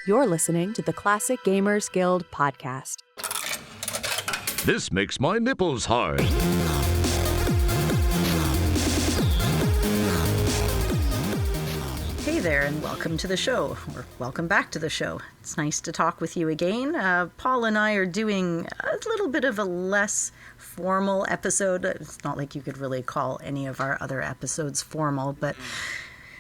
You're listening to the Classic Gamers Guild podcast. This makes my nipples hard. Hey there, and welcome to the show, or welcome back to the show. It's nice to talk with you again. Paul and I are doing a little bit of a less formal episode. It's not like you could really call any of our other episodes formal, but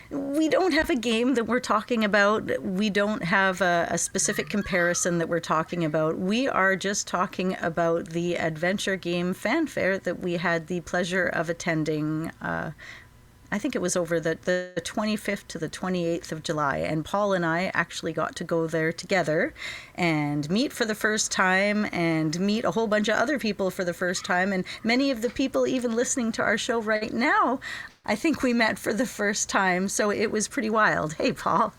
we don't have a game that we're talking about. We don't have a specific comparison that we're talking about. We are just talking about the Adventure Game Fanfare that we had the pleasure of attending. I think it was over the 25th to the 28th of July, and Paul and I actually got to go there together and meet for the first time and meet a whole bunch of other people for the first time, and many of the people even listening to our show right now, I think we met for the first time, so it was pretty wild. Hey, Paul.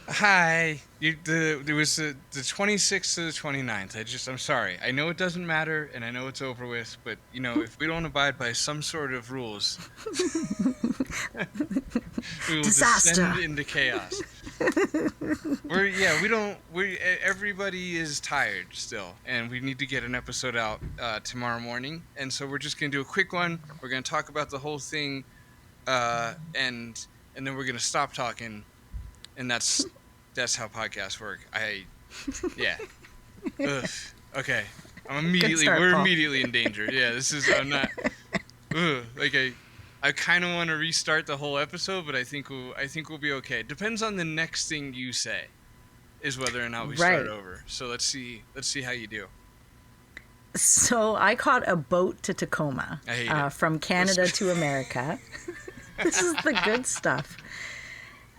Hi. There was the 26th to the 29th. I'm sorry. I know it doesn't matter, and I know it's over with, but, if we don't abide by some sort of rules, we will descend into chaos. Everybody is tired still, and we need to get an episode out tomorrow morning, and so we're just going to do a quick one. We're going to talk about the whole thing, and then we're going to stop talking, and that's how podcasts work. Ugh. Okay. We're immediately in danger. Yeah, I'm not. I kind of want to restart the whole episode, but I think we'll be okay. Depends on the next thing you say, is whether or not we start over. So let's see how you do. So I caught a boat to Tacoma from Canada to America. This is the good stuff.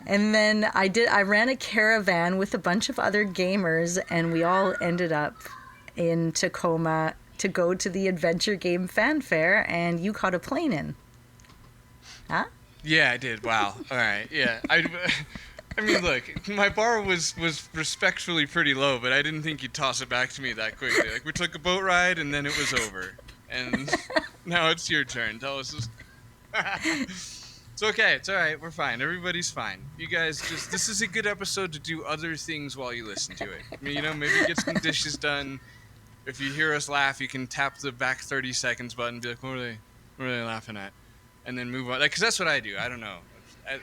And then I ran a caravan with a bunch of other gamers, and we all ended up in Tacoma to go to the Adventure Game Fanfare, and you caught a plane in. Huh? Yeah, I did. Wow. All right. Yeah. I mean, look, my bar was respectfully pretty low, but I didn't think you'd toss it back to me that quickly. Like, we took a boat ride, and then it was over. And now it's your turn. Tell us. It's okay. It's all right. We're fine. Everybody's fine. You guys this is a good episode to do other things while you listen to it. I mean, maybe get some dishes done. If you hear us laugh, you can tap the back 30 seconds button and be like, what are they laughing at? And then move on. Like, 'cause that's what I do. I don't know.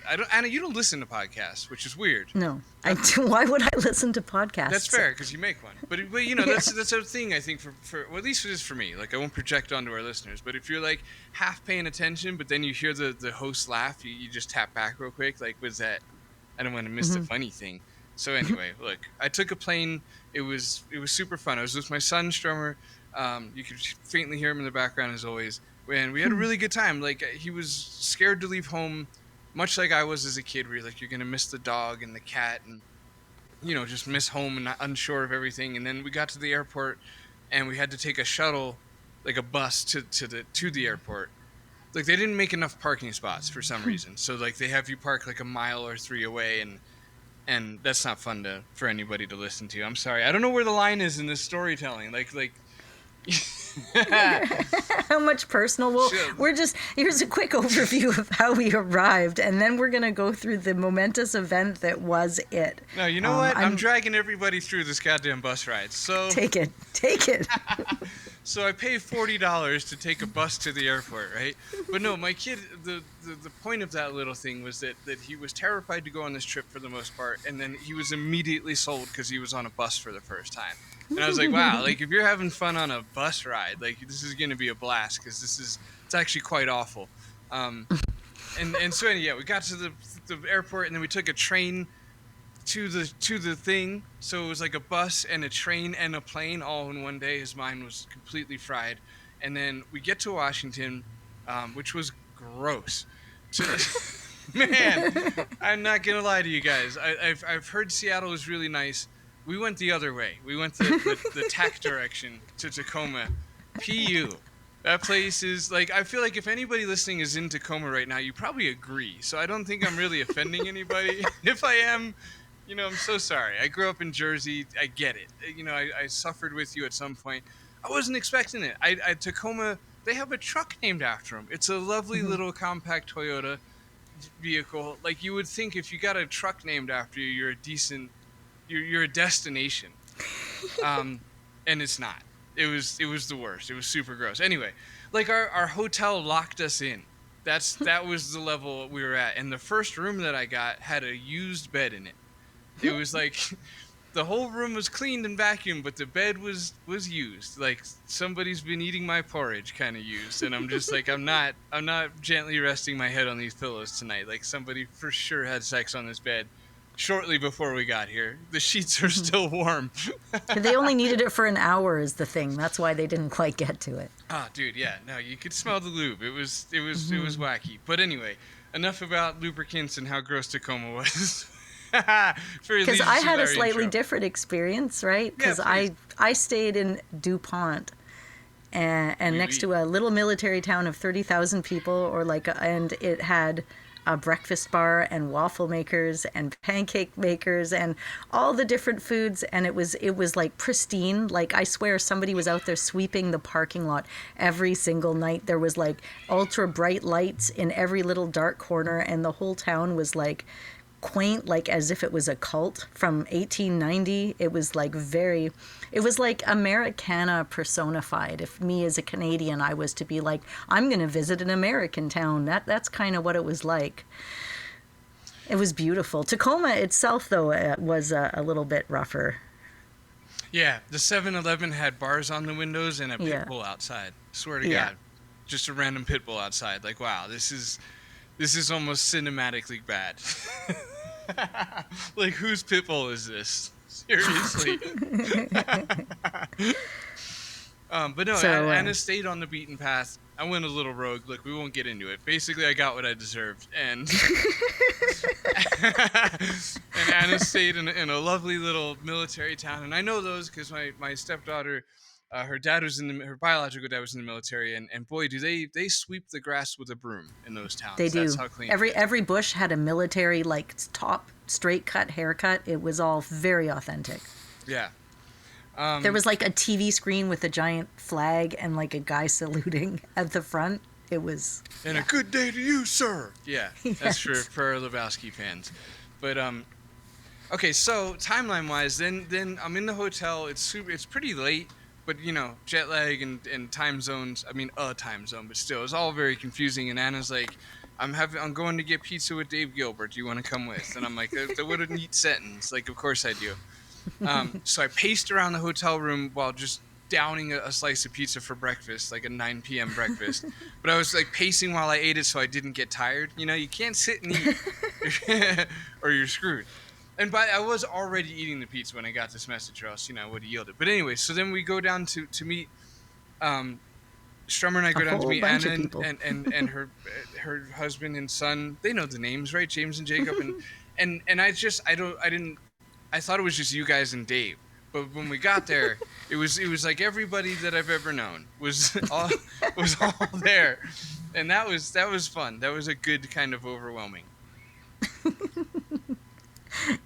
I don't. Anna, you don't listen to podcasts, which is weird. No, I do. Why would I listen to podcasts? That's fair, because you make one. But that's a thing, I think, for well, at least it is for me. Like, I won't project onto our listeners, but if you're like half paying attention, but then you hear the host laugh, you just tap back real quick. Like, was that? I don't want to miss the funny thing. So anyway, look, I took a plane. It was super fun. I was with my son Stromer. You could faintly hear him in the background as always, and we had a really good time. Like, he was scared to leave home, much like I was as a kid, where you're going to miss the dog and the cat and, just miss home and not unsure of everything. And then we got to the airport and we had to take a shuttle, like a bus to the airport. Like, they didn't make enough parking spots for some reason. So, like, they have you park like a mile or 3 away, and that's not fun for anybody to listen to. I'm sorry. I don't know where the line is in this storytelling. Like how much personal? Here's a quick overview of how we arrived, and then we're going to go through the momentous event that was it. No, you know what? I'm dragging everybody through this goddamn bus ride. So Take it. So I pay $40 to take a bus to the airport, right? But no, my kid, the point of that little thing was that he was terrified to go on this trip for the most part, and then he was immediately sold because he was on a bus for the first time. And I was like, wow, like, if you're having fun on a bus ride, like, this is going to be a blast, because it's actually quite awful. And so anyway, yeah, we got to the airport, and then we took a train to the thing. So it was like a bus and a train and a plane all in one day. His mind was completely fried. And then we get to Washington, which was gross. Man, I'm not going to lie to you guys. I've heard Seattle is really nice. We went the other way. We went the TAC direction to Tacoma. PU. That place is, like, I feel like if anybody listening is in Tacoma right now, you probably agree. So I don't think I'm really offending anybody. If I am, I'm so sorry. I grew up in Jersey. I get it. I suffered with you at some point. I wasn't expecting it. Tacoma, they have a truck named after him. It's a lovely little compact Toyota vehicle. Like, you would think if you got a truck named after you, you're a decent you're a destination, and it's not. It was the worst. It was super gross. Anyway, like our hotel locked us in. That was the level we were at. And the first room that I got had a used bed in it. It was like the whole room was cleaned and vacuumed, but the bed was used. Like somebody's been eating my porridge, kind of used. And I'm just like, I'm not gently resting my head on these pillows tonight. Like somebody for sure had sex on this bed shortly before we got here. The sheets are still warm. They only needed it for an hour is the thing. That's why they didn't quite get to it. Ah, dude, yeah. No, you could smell the lube. It was wacky. But anyway, enough about lubricants and how gross Tacoma was. Because I had a slightly different experience, right? Because I stayed in DuPont, and next to a little military town of 30,000 people, and it had a breakfast bar and waffle makers and pancake makers and all the different foods, and it was like pristine. Like I swear somebody was out there sweeping the parking lot every single night. There was like ultra bright lights in every little dark corner, and the whole town was like quaint, like as if it was a cult from 1890. It was like Americana personified. If me as a Canadian, I was to be like, I'm going to visit an American town. That's kind of what it was like. It was beautiful. Tacoma itself, though, was a little bit rougher. Yeah, the 7-Eleven had bars on the windows and a pit bull outside. Swear to God, just a random pit bull outside. Like, wow, this is almost cinematically bad. Like, whose pit bull is this? Seriously. But no, Anna stayed on the beaten path. I went a little rogue. Look, we won't get into it. Basically, I got what I deserved. And and Anna stayed in a lovely little military town. And I know those because my stepdaughter, her biological dad was in the military. And boy, do they sweep the grass with a broom in those towns. They do. That's how clean Every bush had a military, like, top straight cut haircut. It was all very authentic. Yeah. There was like a TV screen with a giant flag and like a guy saluting at the front. It was... And a good day to you, sir. Yeah, that's for our Lebowski fans. But, okay, so timeline-wise, then I'm in the hotel. It's pretty late, but, you know, jet lag and time zones. I mean, a time zone, but still, it's all very confusing. And Anna's like, I'm going to get pizza with Dave Gilbert. Do you want to come with? And I'm like, what a neat sentence. Like, of course I do. So I paced around the hotel room while just downing a slice of pizza for breakfast, like a 9 p.m. breakfast. But I was like pacing while I ate it so I didn't get tired. You know, you can't sit and eat or you're screwed. And I was already eating the pizza when I got this message, or else, you know, I would have yielded. But anyway, so then we go down to meet, Strummer and I go down to meet Anna and her husband and son. They know the names, right? James and Jacob. And I thought it was just you guys and Dave. But when we got there, it was like everybody that I've ever known was all there. And that was fun. That was a good kind of overwhelming.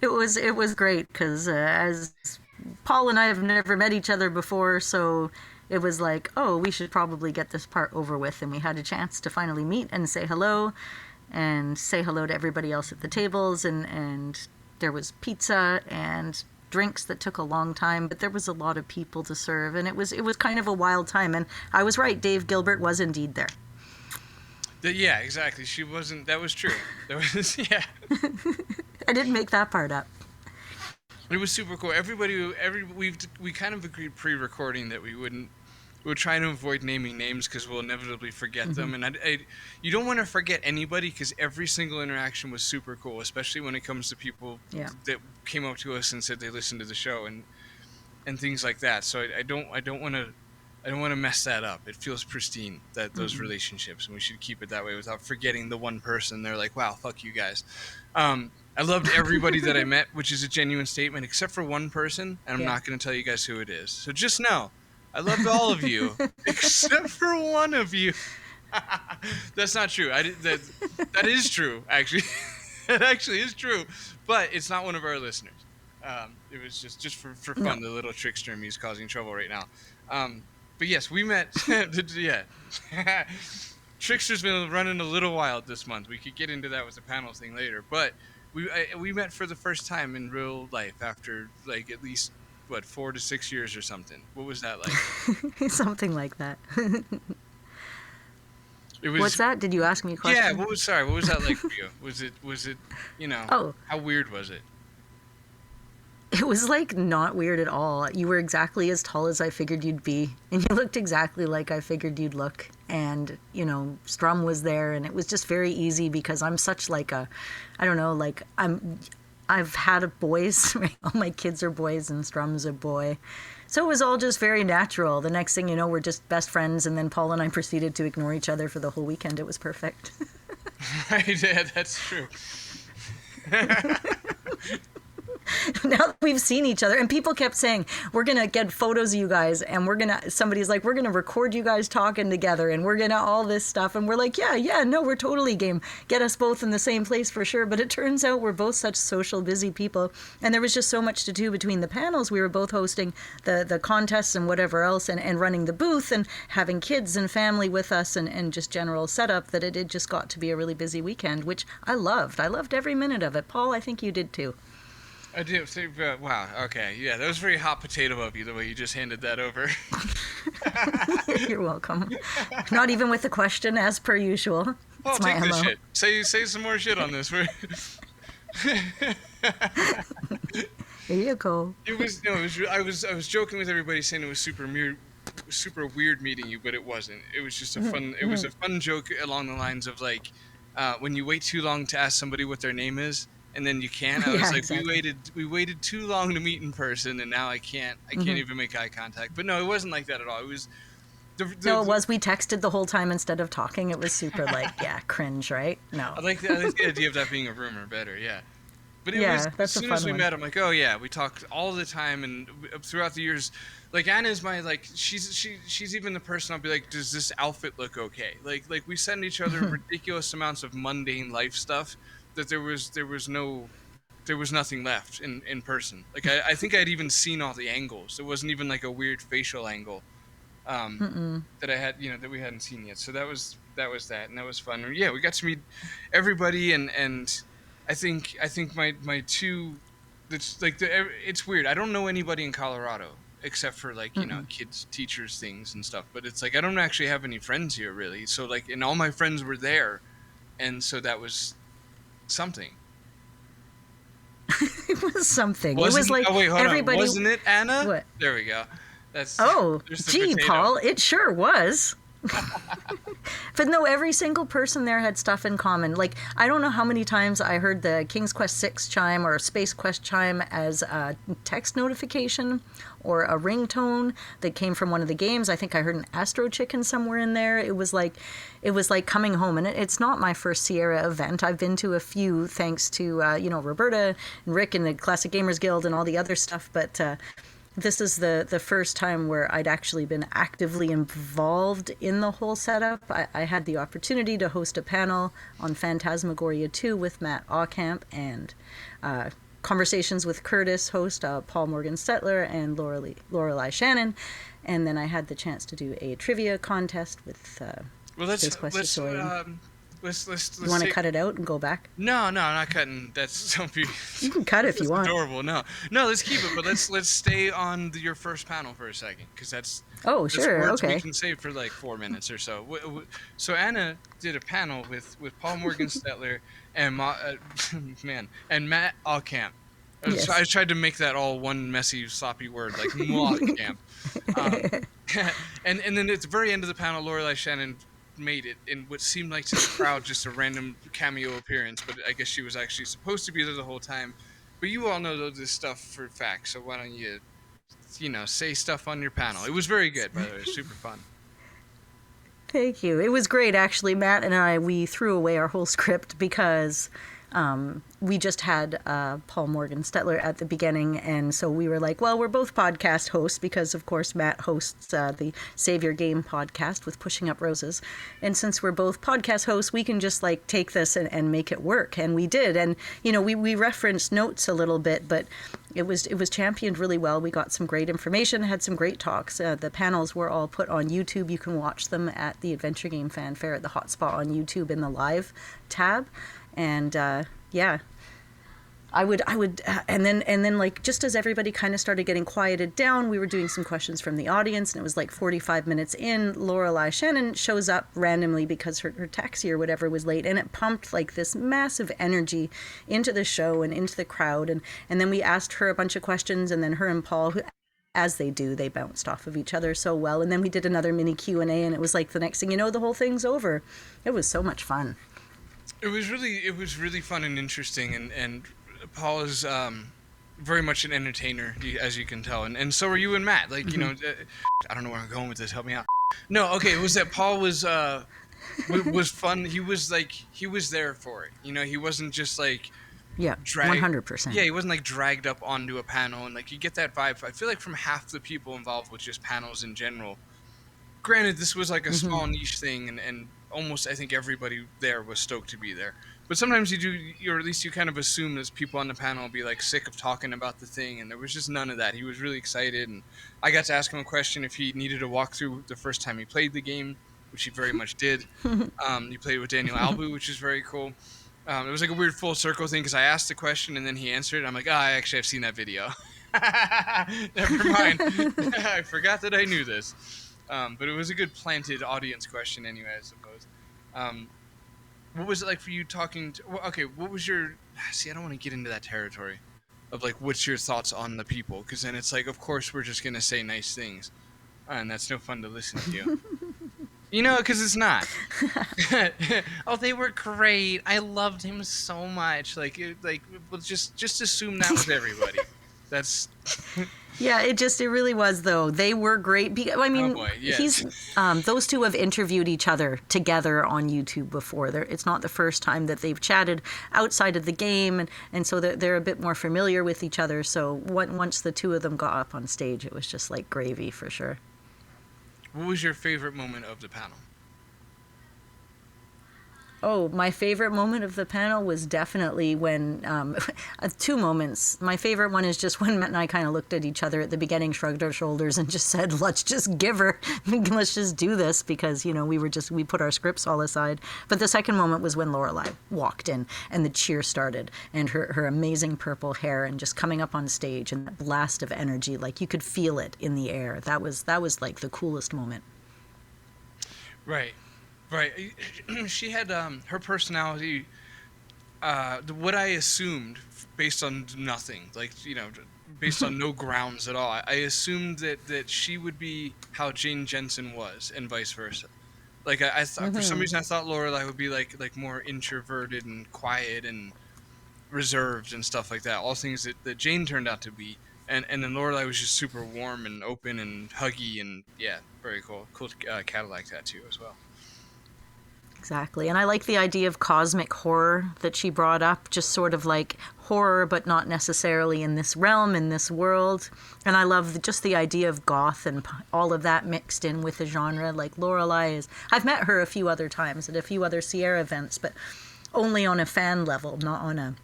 It was great because as Paul and I have never met each other before, so it was like, oh, we should probably get this part over with. And we had a chance to finally meet and say hello to everybody else at the tables. And there was pizza and drinks that took a long time, but there was a lot of people to serve. And it was kind of a wild time. And I was right. Dave Gilbert was indeed there. Yeah, exactly. She wasn't. That was true. That was, yeah. I didn't make that part up. It was super cool. We kind of agreed pre-recording that we would try to avoid naming names because we'll inevitably forget them. And you don't want to forget anybody because every single interaction was super cool, especially when it comes to people that came up to us and said they listened to the show and things like that. So I don't want to mess that up. It feels pristine, those relationships, and we should keep it that way without forgetting the one person. They're like, wow, fuck you guys. I loved everybody that I met, which is a genuine statement, except for one person, and I'm not going to tell you guys who it is. So just know, I loved all of you, except for one of you. That's not true. That is true, actually. That actually is true, but it's not one of our listeners. It was just for fun, the little trickster in me is causing trouble right now. But yes, we met. Yeah. Trickster's been running a little wild this month. We could get into that with the panel thing later. But we met for the first time in real life after like at least what 4 to 6 years or something. What was that like? Something like that. It was. What's that? Did you ask me a question? Yeah. What was that like for you? Was it Oh. how weird was it? It was like not weird at all. You were exactly as tall as I figured you'd be, and you looked exactly like I figured you'd look. And, Strum was there, and it was just very easy because I'm such like I don't know, like I've had boys, right? All my kids are boys and Strum's a boy. So it was all just very natural. The next thing you know, we're just best friends, and then Paul and I proceeded to ignore each other for the whole weekend. It was perfect. Right, yeah, that's true. Now that we've seen each other, and people kept saying, we're going to get photos of you guys, and somebody's like, we're going to record you guys talking together, and we're going to all this stuff. And we're like, yeah, no, we're totally game. Get us both in the same place for sure. But it turns out we're both such social, busy people. And there was just so much to do between the panels. We were both hosting the contests and whatever else, and running the booth, and having kids and family with us, and just general setup, that it just got to be a really busy weekend, which I loved. I loved every minute of it. Paul, I think you did too. I do. Wow. Okay. Yeah, that was very hot potato of you, the way you just handed that over. You're welcome. Not even with the question, as per usual. Oh, It's my take this MO. shit. Say some more shit on this. Here you go. It was no. It was. I was joking with everybody, saying it was super weird meeting you, but it wasn't. It was just a fun. It was a fun joke along the lines of like, when you wait too long to ask somebody what their name is, and then you can't. I was like, exactly. we waited too long to meet in person, and now I can't even make eye contact. But no, it wasn't like that at all. It was. No, it was. We texted the whole time instead of talking. It was super cringe, right? No. I like the idea of that being a rumor better. Yeah. But it was, that's as a soon fun as we one. met, I'm like, oh yeah, we talked all the time, and throughout the years, like Anna's my like, she's even the person I'll be like, does this outfit look okay? Like we send each other ridiculous amounts of mundane life stuff that there was nothing left in person. Like I think I'd even seen all the angles. There wasn't even like a weird facial angle that I had, that we hadn't seen yet. So that was that, and that was fun. Yeah, we got to meet everybody, and I think my two, it's weird. I don't know anybody in Colorado except for like kids, teachers, things and stuff. But it's like I don't actually have any friends here really. So like, and all my friends were there, and so that was something. It was something. Wasn't, it was like hold everybody. on. Wasn't it, Anna? What? There we go. That's there's the gee, potato. Paul, it sure was. But no, every single person there had stuff in common. Like, I don't know how many times I heard the King's Quest 6 chime or Space Quest chime as a text notification or a ringtone that came from one of the games. I think I heard an Astro Chicken somewhere in there. It was like coming home. And it's not my first Sierra event. I've been to a few thanks to, Roberta and Rick and the Classic Gamers Guild and all the other stuff. But this is the first time where I'd actually been actively involved in the whole setup. I had the opportunity to host a panel on Phantasmagoria 2 with Matt Aucamp, and conversations with Curtis, host Paul Morgan Stetler, and Lorelei Shannon. And then I had the chance to do a trivia contest with Space Quest Historian. Let's You want to cut it out and go back? No, I'm not cutting. Don't be. You can cut if you want. Adorable. No, let's keep it. But let's stay on your first panel for a second, because that's sure, words okay. We can save for like 4 minutes or so. So Anna did a panel with Paul Morgan Stetler and and Matt Aucamp. Yes. So I tried to make that all one messy, sloppy word, like Aucamp. And then at the very end of the panel, Lorelei Shannon made it in what seemed like to the crowd just a random cameo appearance, but I guess she was actually supposed to be there the whole time. But you all know this stuff for facts, so why don't you say stuff on your panel? It was very good, by the way. It was super fun. Thank you. It was great, actually. Matt and we threw away our whole script because we just had Paul Morgan Stetler at the beginning, and so we were like, well, we're both podcast hosts because, of course, Matt hosts the Savior Game podcast with Pushing Up Roses, and since we're both podcast hosts, we can just like take this and make it work, and we did, and we referenced notes a little bit, but it was championed really well. We got some great information, had some great talks. The panels were all put on YouTube. You can watch them at the Adventure Game Fanfare at the Hotspot on YouTube in the live tab. And I would, and then like just as everybody kind of started getting quieted down, we were doing some questions from the audience, and it was like 45 minutes in, Lorelei Shannon shows up randomly because her taxi or whatever was late, and it pumped like this massive energy into the show and into the crowd, and then we asked her a bunch of questions, and then her and Paul, who, as they do, they bounced off of each other so well, and then we did another mini Q&A, and it was like the next thing you know, the whole thing's over. It was so much fun. It was really fun and interesting, and Paul is very much an entertainer, as you can tell, and so are you and Matt. Like, you know, I don't know where I'm going with this. Help me out. No, okay, it was that Paul was fun. He was there for it. You know, he wasn't just like 100%. Yeah, he wasn't like dragged up onto a panel, and like you get that vibe. I feel like from half the people involved with just panels in general. Granted, this was like a small niche thing, and almost I think everybody there was stoked to be there. But sometimes you do, or at least you kind of assume that people on the panel will be like sick of talking about the thing, and there was just none of that. He was really excited, and I got to ask him a question if he needed a walkthrough the first time he played the game, which he very much did. He played with Daniel Albu, which is very cool. It was like a weird full circle thing because I asked the question and then he answered. I'm like, I've seen that video. Never mind. I forgot that I knew this. But it was a good planted audience question anyway, I suppose. What was it like for you talking to... Well, okay, what was your... See, I don't want to get into that territory of, like, what's your thoughts on the people? Because then it's like, of course, we're just going to say nice things. And that's no fun to listen to. You know, because it's not. Oh, they were great. I loved him so much. Like, well, just assume that with everybody. That's... Yeah, it really was, though. They were great. I mean, oh boy, yes. Those two have interviewed each other together on YouTube before. It's not the first time that they've chatted outside of the game, and so they're a bit more familiar with each other. So once the two of them got up on stage, it was just like gravy for sure. What was your favorite moment of the panel? Oh, my favorite moment of the panel was definitely when, two moments. My favorite one is just when Matt and I kind of looked at each other at the beginning, shrugged our shoulders and just said, let's just give her, let's just do this because, you know, we put our scripts all aside. But the second moment was when Lorelei walked in and the cheer started and her amazing purple hair and just coming up on stage and that blast of energy, like you could feel it in the air. That was like the coolest moment. Right. Right. She had her personality, what I assumed based on nothing, like, you know, based on no grounds at all. I assumed that she would be how Jane Jensen was and vice versa. Like, I thought, for some reason, I thought Lorelei would be like more introverted and quiet and reserved and stuff like that. All things that Jane turned out to be. And then Lorelei was just super warm and open and huggy and, yeah, very cool. Cool Cadillac tattoo as well. Exactly. And I like the idea of cosmic horror that she brought up, just sort of like horror, but not necessarily in this realm, in this world. And I love just the idea of goth and all of that mixed in with the genre. Like Lorelei I've met her a few other times at a few other Sierra events, but only on a fan level, not on a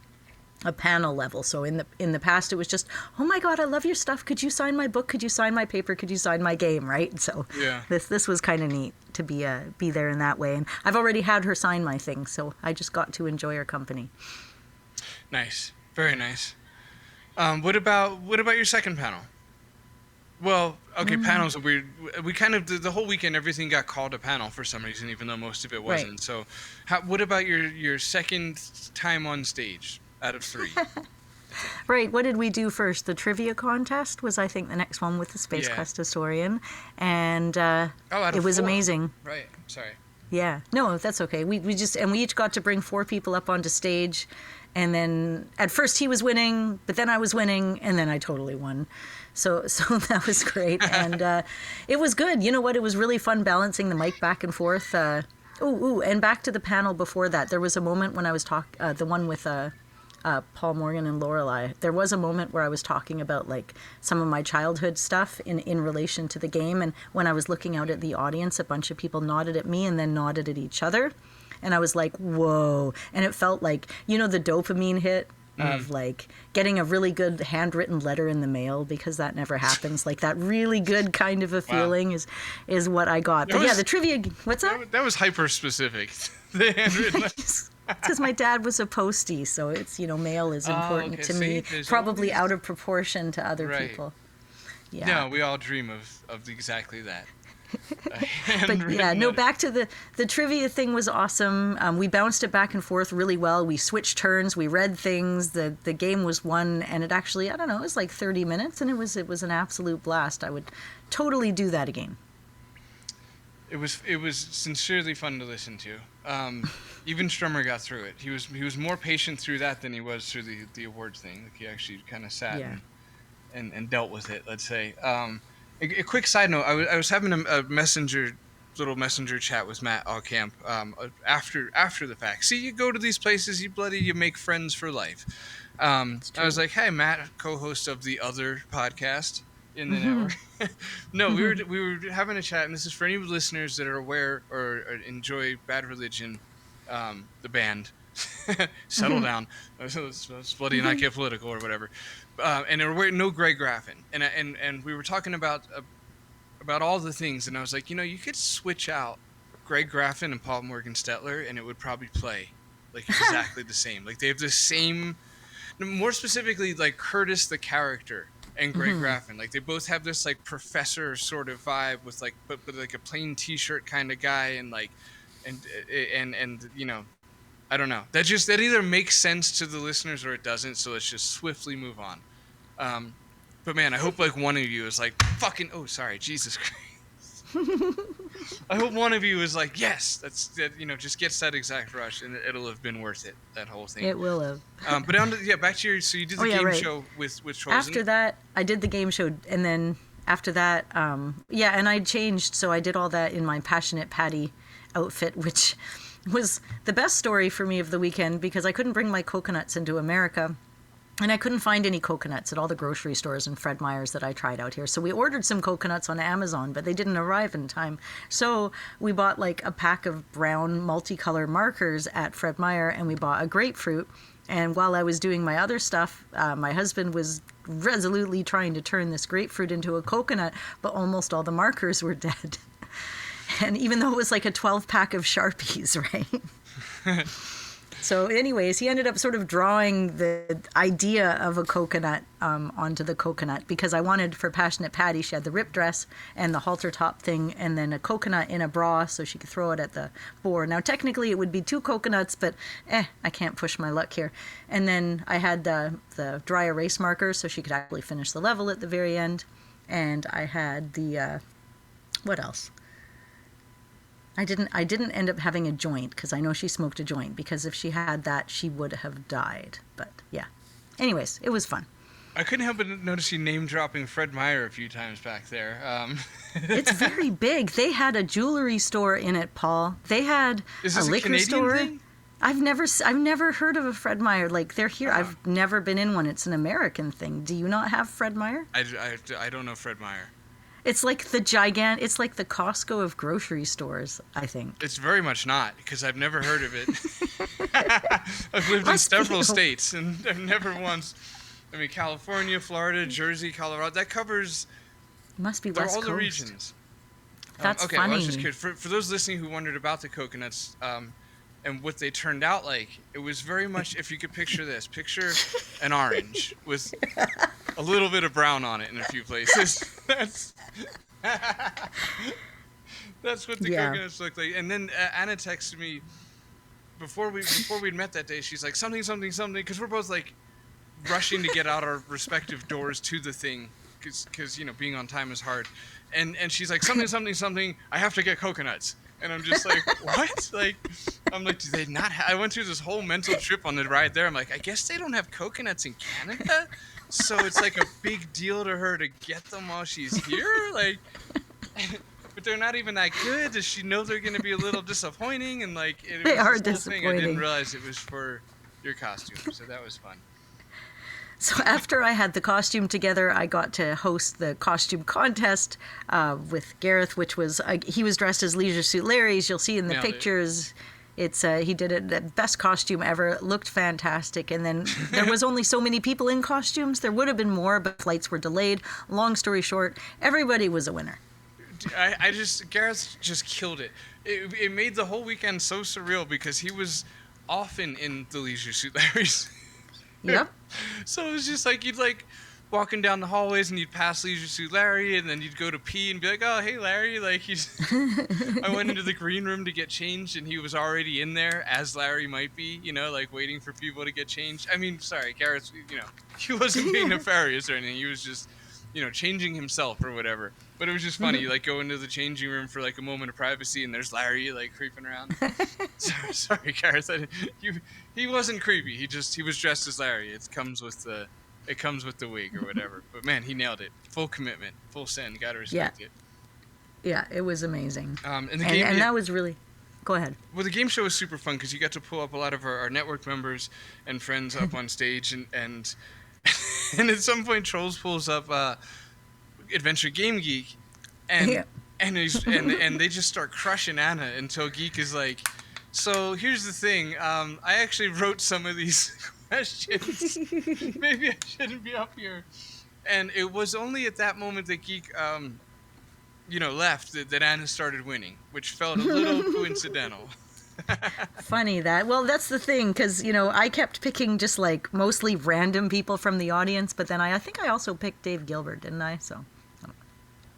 panel level. So in the past it was just, oh my god, I love your stuff, could you sign my book, could you sign my paper, could you sign my game, right? So yeah, this was kind of neat to be there in that way, and I've already had her sign my thing, so I just got to enjoy her company. Nice, very nice. What about your second panel? Well, okay, panels are weird. We kind of the whole weekend everything got called a panel for some reason, even though most of it wasn't. Right. So what about your second time on stage out of 3? Right. What did we do first? The trivia contest was, I think, the next one with the Space Quest historian, and it was 4. Amazing. Right. Sorry. Yeah. No, that's okay. We each got to bring 4 people up onto stage, and then at first he was winning, but then I was winning, and then I totally won. So that was great, and it was good. You know what? It was really fun balancing the mic back and forth. And back to the panel before that, there was a moment when I was the one with Paul Morgan and Lorelei. There was a moment where I was talking about like some of my childhood stuff in relation to the game, and when I was looking out at the audience, a bunch of people nodded at me and then nodded at each other, and I was like, whoa. And it felt like, you know, the dopamine hit of like getting a really good handwritten letter in the mail, because that never happens. Like that really good kind of a feeling is what I got. But yeah, the trivia, what's that? That was hyper specific. The handwritten letter. because my dad was a postie, so it's, mail is important okay. to See, me, there's probably always- out of proportion to other Right. people. Yeah. No, we all dream of exactly that. But yeah, no, back to the trivia thing was awesome. We bounced it back and forth really well. We switched turns, we read things. The game was won, and it actually, I don't know, it was like 30 minutes, and it was an absolute blast. I would totally do that again. It was sincerely fun to listen to. Even Strummer got through it. He was more patient through that than he was through the awards thing. Like, he actually kind of sat and dealt with it. Let's say. A quick side note: I was having a little messenger chat with Matt Allcamp after the fact. See, you go to these places, you make friends for life. I was like, "Hey, Matt, co-host of the other podcast in the network." No, we were having a chat, and this is for any listeners that are aware or enjoy Bad Religion, the band. Settle down. Let's bloody not get political or whatever. And there were no Greg Graffin, and we were talking about all the things, and I was like, you could switch out Greg Graffin and Paul Morgan Stetler, and it would probably play like exactly the same. Like, they have the same, more specifically, like Curtis the character and Greg Graffin. Like, they both have this like professor sort of vibe with like, but like a plain T-shirt kind of guy, and like, and I don't know. That either makes sense to the listeners or it doesn't. So let's just swiftly move on. But man, I hope like one of you is like fucking. Oh, sorry, Jesus Christ. I hope one of you is like, yes, just gets that exact rush, and it'll have been worth it. That whole thing. It will have. But back to so you did the game show with Trozen. After that, I did the game show, and then after that, and I changed, so I did all that in my Passionate Patty outfit, which was the best story for me of the weekend because I couldn't bring my coconuts into America. And I couldn't find any coconuts at all the grocery stores and Fred Meyer's that I tried out here. So we ordered some coconuts on Amazon, but they didn't arrive in time. So we bought like a pack of brown multicolor markers at Fred Meyer, and we bought a grapefruit. And while I was doing my other stuff, my husband was resolutely trying to turn this grapefruit into a coconut, but almost all the markers were dead. And even though it was like a 12-pack of Sharpies, right? So anyways, he ended up sort of drawing the idea of a coconut onto the coconut, because I wanted for Passionate Patty, she had the rip dress and the halter top thing, and then a coconut in a bra so she could throw it at the boar. Now, technically, it would be 2 coconuts, but I can't push my luck here. And then I had the dry erase marker so she could actually finish the level at the very end. And I had the, what else? I didn't end up having a joint because I know she smoked a joint, because if she had that, she would have died. But yeah. Anyways, it was fun. I couldn't help but notice you name dropping Fred Meyer a few times back there. It's very big. They had a jewelry store in it, Paul. They had a liquor Canadian store. Thing? I've never heard of a Fred Meyer. Like, they're here. I've never been in one. It's an American thing. Do you not have Fred Meyer? I don't know Fred Meyer. It's like it's like the Costco of grocery stores, I think. It's very much not, because I've never heard of it. I've lived in several states, and I've never once. I mean, California, Florida, Jersey, Colorado. That covers. Must be West all Coast. the regions. That's okay, funny. Well, I was just curious. For those listening who wondered about the coconuts and what they turned out like, it was very much, if you could picture this, picture an orange with a little bit of brown on it in a few places. That's what the coconuts look like. And then Anna texted me before we'd met that day. She's like, something, because we're both like rushing to get out our respective doors to the thing, because being on time is hard. And she's like, something. I have to get coconuts. And I'm just like, what? Like, I'm like, do they not I went through this whole mental trip on the ride there. I'm like, I guess they don't have coconuts in Canada? So it's like a big deal to her to get them while she's here? Like, but they're not even that good. Does she know they're going to be a little disappointing? And like, they are disappointing. disappointing. I didn't realize it was for your costume. So that was fun. So after I had the costume together, I got to host the costume contest with Gareth, which was, he was dressed as Leisure Suit Larry, as you'll see in the pictures. It's he did it, the best costume ever. It looked fantastic. And then there was only so many people in costumes. There would have been more, but flights were delayed. Long story short, everybody was a winner. Gareth just killed it. It made the whole weekend so surreal, because he was often in the Leisure Suit Larrys. Yep. So it was just like you'd like walking down the hallways and you'd pass Leisure Suit Larry, and then you'd go to pee and be like, "Oh, hey Larry!" Like I went into the green room to get changed, and he was already in there as Larry might be, like waiting for people to get changed. I mean, sorry, Garrett's, he wasn't being nefarious or anything. He was just, changing himself or whatever. But it was just funny. You like go into the changing room for like a moment of privacy, and there's Larry like creeping around. Sorry, Garrett. He wasn't creepy. He was dressed as Larry. It comes with the wig or whatever. But man, he nailed it. Full commitment, full send. Gotta respect it. Yeah, it was amazing. And that was really. Go ahead. Well, the game show was super fun because you got to pull up a lot of our network members and friends up on stage, and at some point Trolls pulls up Adventure Game Geek, and they just start crushing Anna until Geek is like, "So here's the thing. I actually wrote some of these questions. Maybe I shouldn't be up here." And it was only at that moment that Geek, left that Anna started winning, which felt a little coincidental. Funny that. Well, that's the thing, because, I kept picking just like mostly random people from the audience, but then I think I also picked Dave Gilbert, didn't I? So,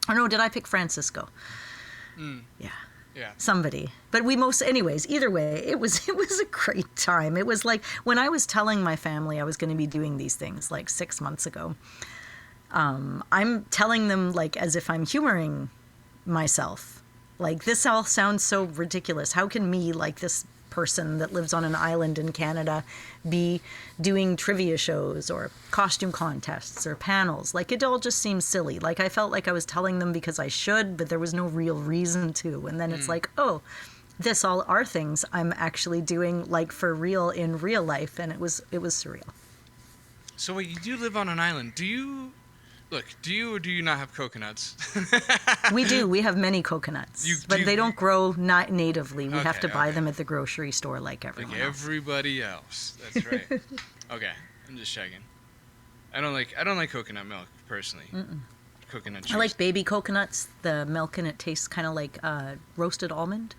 or no, did I pick Francisco? Yeah. Somebody. But either way, it was a great time. It was like when I was telling my family I was going to be doing these things like 6 months ago, I'm telling them like as if I'm humoring myself. Like, this all sounds so ridiculous. How can me, like this person that lives on an island in Canada, be doing trivia shows or costume contests or panels? Like, it all just seems silly. Like, I felt like I was telling them because I should, but there was no real reason to. And then it's like, oh, this all are things I'm actually doing, like, for real in real life. And it was surreal. So wait, you do live on an island. Do you or do you not have coconuts? We do. We have many coconuts, but they don't grow not natively. We have to buy them at the grocery store like everyone else. Everybody else. That's right. Okay, I'm just checking. I don't like coconut milk personally. Coconut juice. I like baby coconuts. The milk in it tastes kind of like roasted almond.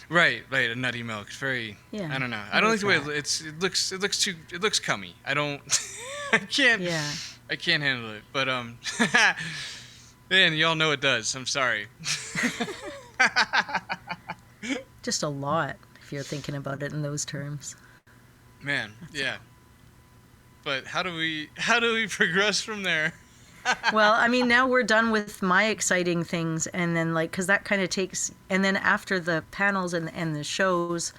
Right, a nutty milk. It's very. Yeah. I don't know. I don't like the way it looks cummy. I can't. Yeah. I can't handle it, but man, y'all know it does. I'm sorry. Just a lot, if you're thinking about it in those terms. Man, yeah. But how do we progress from there? Well, I mean, now we're done with my exciting things, and then because that kind of takes, and then after the panels and the shows,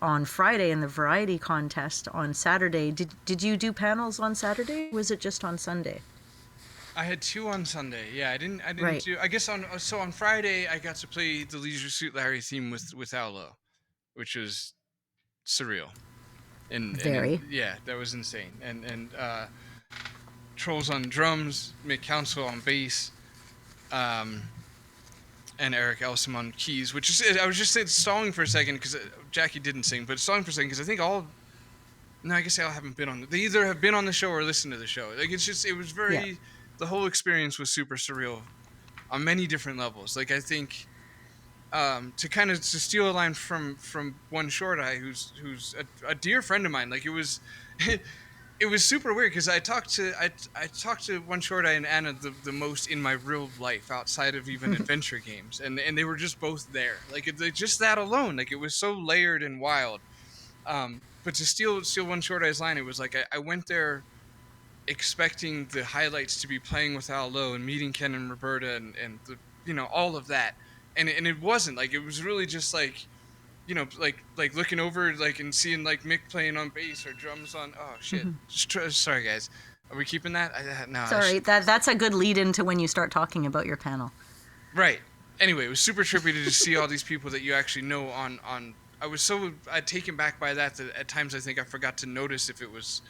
on Friday and the variety contest on Saturday. Did you do panels on Saturday? Or was it just on Sunday? I had 2 on Sunday. Yeah, I didn't right. do. I guess on Friday I got to play the Leisure Suit Larry theme with Allo, which was surreal. And that was insane. And Trolls on drums, Mick Council on bass, and Eric Elsom on keys, which is, I was just stalling for a second because Jackie didn't sing, but stalling for a second because I think I guess they all haven't been on. They either have been on the show or listened to the show. Like, it was very, the whole experience was super surreal on many different levels. Like, I think, to steal a line from One Short Eye, who's a dear friend of mine, like, it was super weird because I talked to One Short Eye and Anna the most in my real life outside of even adventure games, and they were just both there. Like, just that alone, like, it was so layered and wild. But to steal One Short Eye's line, it was like I went there expecting the highlights to be playing with Al Lowe and meeting Ken and Roberta and the, all of that, and it wasn't. Like, it was really just like, like looking over and seeing like Mick playing on bass or drums on. Oh shit! Sorry guys, are we keeping that? No. Sorry, that's a good lead into when you start talking about your panel. Right. Anyway, it was super trippy to just see all these people that you actually know on. I was so taken back by that at times I think I forgot to notice if it was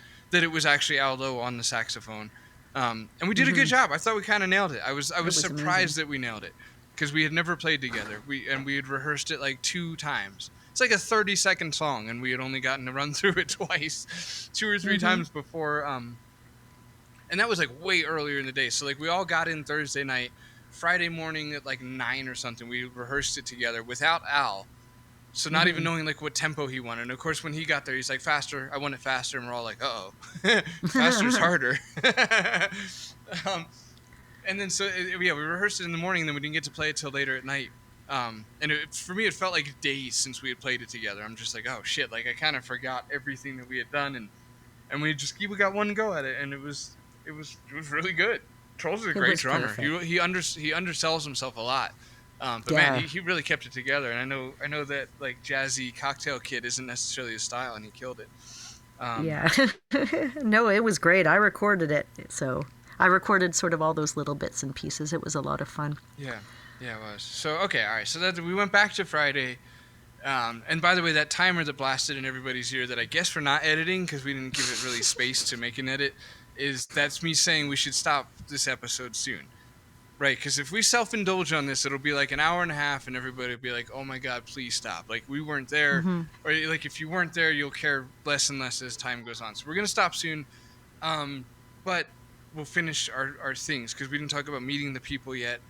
actually Al Lowe on the saxophone. And we did a good job. I thought we kind of nailed it. I was surprised amazing. That we nailed it. Because we had never played together. We had rehearsed it like 2 times. It's like a 30-second song, and we had only gotten to run through it twice, 2 or 3 times before. And that was like way earlier in the day. So like we all got in Thursday night, Friday morning at like 9 or something. We rehearsed it together without Al. So not even knowing like what tempo he wanted. And of course, when he got there, he's like, faster. I want it faster. And we're all like, uh-oh. Faster's harder. And then we rehearsed it in the morning, and then we didn't get to play it till later at night. And for me, it felt like days since we had played it together. I'm just like, oh shit, like I kind of forgot everything that we had done, and we got one go at it, and it was really good. Trolls is a great drummer. He undersells himself a lot, but man, he really kept it together. And I know that like jazzy cocktail kid isn't necessarily his style, and he killed it. No, it was great. I recorded it, so I recorded sort of all those little bits and pieces. It was a lot of fun. Yeah, it was. So okay, all right. So that we went back to Friday. And by the way, that timer that blasted in everybody's ear that I guess we're not editing because we didn't give it really space to make an edit, that's me saying we should stop this episode soon. Right, because if we self-indulge on this, it'll be like an hour and a half, and everybody will be like, oh my God, please stop. Like, we weren't there. Or, like, if you weren't there, you'll care less and less as time goes on. So we're going to stop soon. But we'll finish our things, because we didn't talk about meeting the people yet.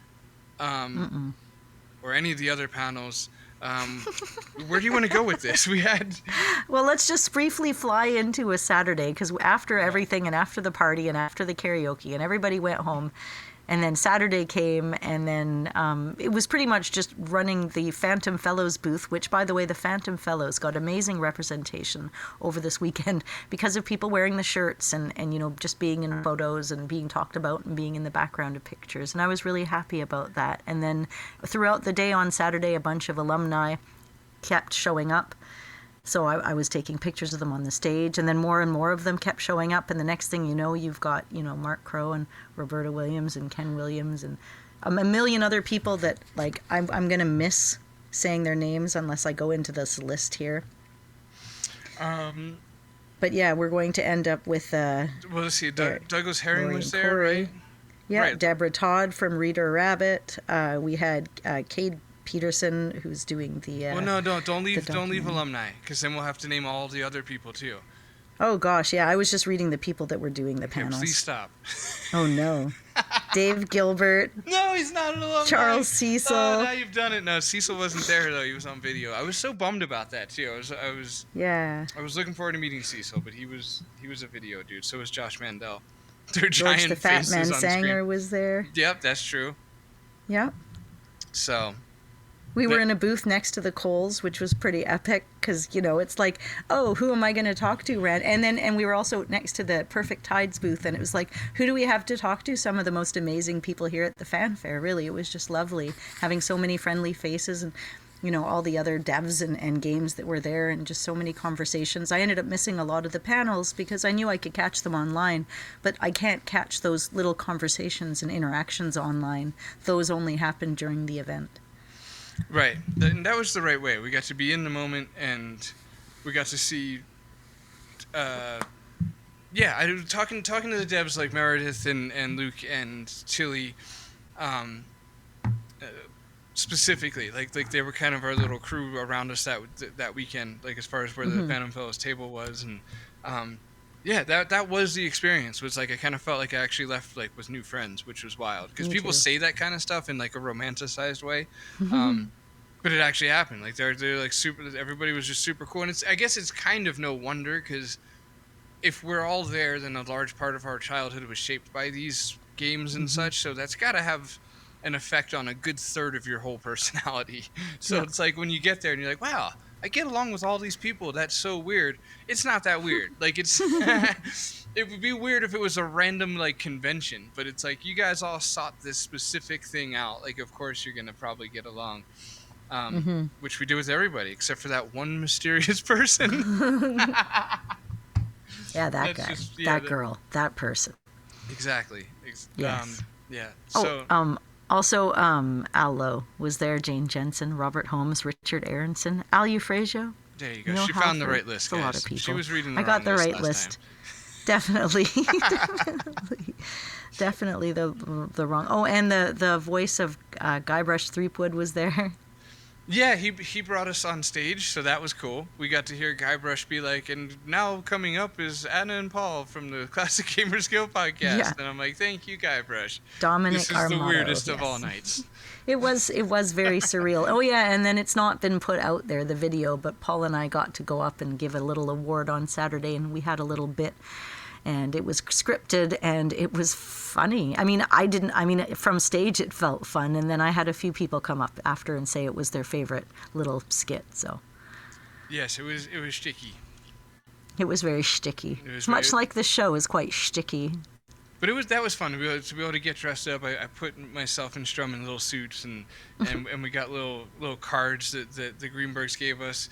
Or any of the other panels. Where do you want to go with this? Well, let's just briefly fly into a Saturday, because after everything and after the party and after the karaoke and everybody went home, and then Saturday came, and then it was pretty much just running the Phantom Fellows booth, which, by the way, the Phantom Fellows got amazing representation over this weekend because of people wearing the shirts and just being in photos and being talked about and being in the background of pictures. And I was really happy about that. And then throughout the day on Saturday, a bunch of alumni kept showing up. So I was taking pictures of them on the stage, and then more and more of them kept showing up. And the next thing you know, you've got, Mark Crow and Roberta Williams and Ken Williams and a million other people that, like, I'm going to miss saying their names unless I go into this list here. But yeah, we're going to end up with... well, let's see. Douglas Herring was there, Corey. right? Yeah, right. Deborah Todd from Reader Rabbit. We had Cade Peterson, who's doing the well, no, don't leave alumni, because then we'll have to name all the other people too. Oh gosh, yeah, I was just reading the people that were doing the panels. Please stop. Oh no. Dave Gilbert. No, he's not an alumni. Charles Cecil. Oh, now you've done it. No, Cecil wasn't there though. He was on video. I was so bummed about that too. I was looking forward to meeting Cecil, but he was a video dude. So was Josh Mandel. Their George giant the Fat faces Man on Sanger screen. was there. Yep, that's true. Yep. So we were in a booth next to the Coles, which was pretty epic because, it's like, oh, who am I going to talk to, Rand? And we were also next to the Perfect Tides booth, and it was like, who do we have to talk to? Some of the most amazing people here at the fanfare, really. It was just lovely having so many friendly faces and, all the other devs and games that were there and just so many conversations. I ended up missing a lot of the panels because I knew I could catch them online, but I can't catch those little conversations and interactions online. Those only happen during the event. Right, and that was the right way. We got to be in the moment, and we got to see. I was talking to the devs like Meredith and Luke and Tilly, specifically. Like they were kind of our little crew around us that weekend. Like as far as where the Phantom Fellows table was, and that was the experience. Was like I kind of felt like I actually left like with new friends, which was wild. Because people say that kind of stuff in like a romanticized way, but it actually happened. Like they're like super. Everybody was just super cool, and I guess it's kind of no wonder because if we're all there, then a large part of our childhood was shaped by these games and such. So that's got to have an effect on a good third of your whole personality. So it's like when you get there and you're like, wow, I get along with all these people. That's so weird. It's not that weird. Like it's, it would be weird if it was a random like convention, but it's like you guys all sought this specific thing out. Like, of course you're going to probably get along, which we do with everybody except for that one mysterious person. Yeah, that guy, that girl, that person. Exactly. Yes. Yeah. So, also, Al Lowe was there, Jane Jensen, Robert Holmes, Richard Aronson, Al Eufrasio. There you go. She found the right list, guys. A lot of people. She was reading the I got the right list. Definitely. Definitely the wrong. Oh, and the voice of Guybrush Threepwood was there. Yeah, he brought us on stage, so that was cool. We got to hear Guybrush be like, and now coming up is Anna and Paul from the Classic Gamers Guild podcast. Yeah. And I'm like, thank you, Guybrush. Dominic This is Armato, the weirdest of yes. all nights. It was very surreal. Oh yeah, and then it's not been put out there, the video, but Paul and I got to go up and give a little award on Saturday, and we had a little bit, and it was scripted and it was funny. I mean, from stage it felt fun, and then I had a few people come up after and say it was their favorite little skit. So Yes, it was sticky. it was very shticky. It was Much very- like the show is quite shticky. But that was fun to be able to get dressed up. I put myself and Strum in little suits, and we got little cards that the Greenbergs gave us.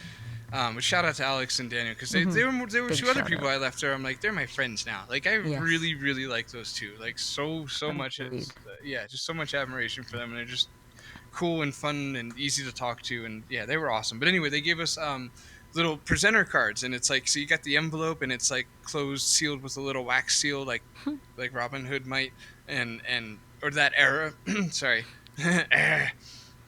But shout out to Alex and Daniel, because there were Big two other shout people out. I left there. I'm like, they're my friends now. Like I Yes. really really like those two. Like so much. Agreed. Just so much admiration for them, and they're just cool and fun and easy to talk to, and yeah, they were awesome. But anyway, they gave us little presenter cards, and it's like, so you got the envelope, and it's like closed, sealed with a little wax seal, like Robin Hood might, and or that era. Sorry.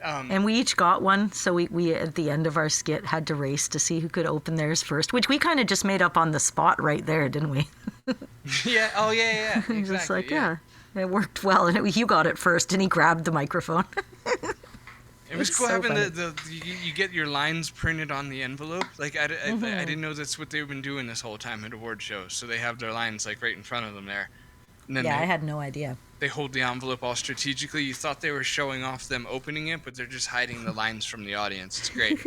And we each got one, so we at the end of our skit had to race to see who could open theirs first, which we kind of just made up on the spot right there, didn't we? Yeah. Oh yeah. Exactly. Just like, yeah, it worked well. And you got it first, and he grabbed the microphone. It was It's cool so having funny. you get your lines printed on the envelope. Like I didn't know that's what they've been doing this whole time at award shows. So they have their lines like right in front of them there. And then Yeah, I had no idea. they hold the envelope all strategically. You thought they were showing off them opening it, but they're just hiding the lines from the audience. It's great.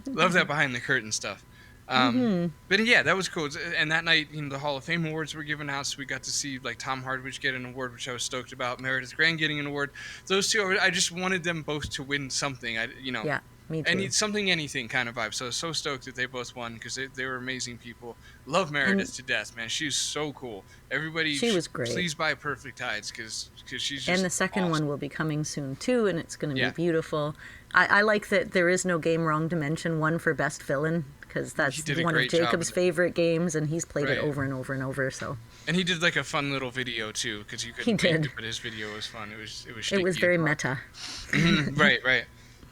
Love that behind the curtain stuff. But yeah, that was cool. And that night, the Hall of Fame awards were given out, so we got to see like Tom Hardwich get an award, which I was stoked about. Meredith Grant getting an award. Those two, I just wanted them both to win something. Yeah, me too. Anything kind of vibe. So stoked that they both won, because they were amazing people. Love Meredith to death, man. She's so cool. Everybody, She was great. Please buy Perfect Tides, because she's just And the second awesome. one will be coming soon too, and it's going to Yeah. be beautiful. I like that there is no game wrong to mention one for best villain, because that's He did a one of great job Jacob's with it. favorite games, and he's played it Right. over and over and over. So And he did like a fun little video too, because you He couldn't paint did. it, but his video was fun. It was it was sticky very and meta. fun. Right. Yeah.